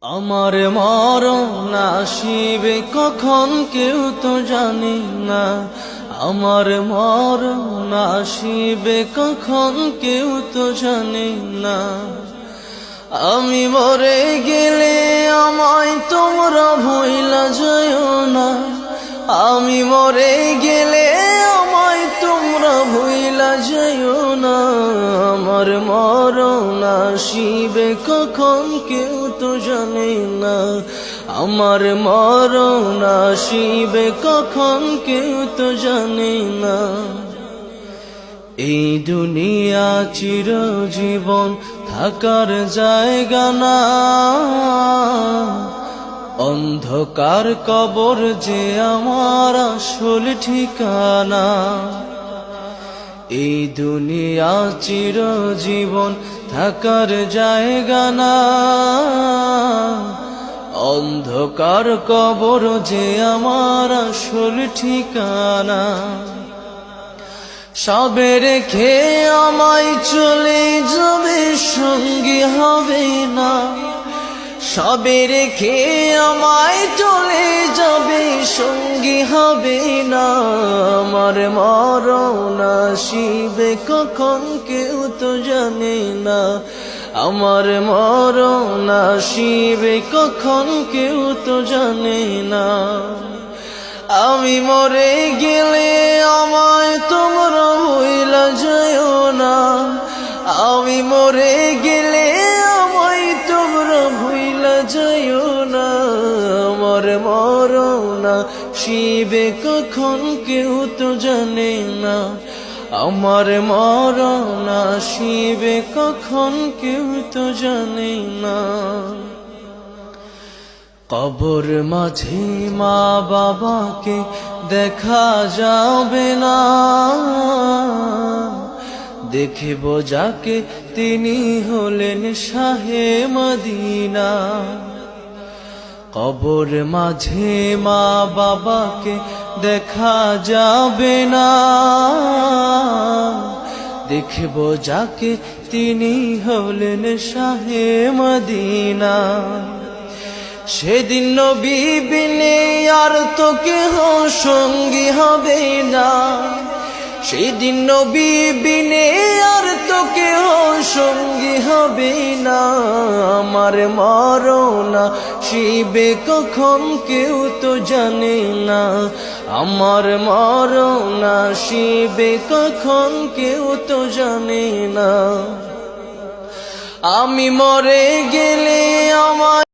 আমার মরণ আসিবে কখন কেউ তো জানি না। আমার মরণ আসিবে কখন কেউ তো জানি না। আমি মরে গেলে আমায় তোমরা ভুইলা যাইও না। আমি মরে গেলে আমায় তোমরা ভুইলা যাইও না। আমার মরণ আসিবে কখন কেউ তো জানে না। আমার মরণ আসিবে কখন কেউ তো জানে না। এই দুনিয়া চিরজীবন থাকার জায়গা না। অন্ধকার কবর যে আমার আসল ঠিকানা। এই দুনিয়া চিরজীবন থাকার জায়গা না। অন্ধকার কবর যে আমার আসল ঠিকানা। সবে রেখে আমায় চলে যাবে সঙ্গী হবে না। সবে রেখে আমায় চলে যাবে সঙ্গী হবে না। আমার মরণ আসিবে কখন কেউ তো জানে না। আমার মরণ আসিবে কখন কেউ তো জানে না। আমি মরে গেলে আমায় তোমরা ভুইলা যাইও না। আমি মরে গেলে আমায় তোমরা ভুইলা যাইও না। আমার মরণ আসিবে কখন কেউ তো জানে না। আমার মরণ আসিবে কখন কেউ তো জানে না। কবর মাঝে মা বাবাকে দেখা যাবে না। দেখব যাকে তিনি হলেন শাহে মদিনা। কবর মাঝে মা বাবাকে দেখা যাবে না। দেখব যাকে তিনি হলেন শাহে মদিনা। সেদিন নবী বিনে আর তো কেহ সঙ্গী হবে না। সেদিন নবী বিনে আর তো কেহ সঙ্গী হবে না। আমার মরণ আসিবে কখন কেউ তো জানে না। আমার মরণ আসিবে কখন কেউ তো জানে না। আমি মরে গেলে আমার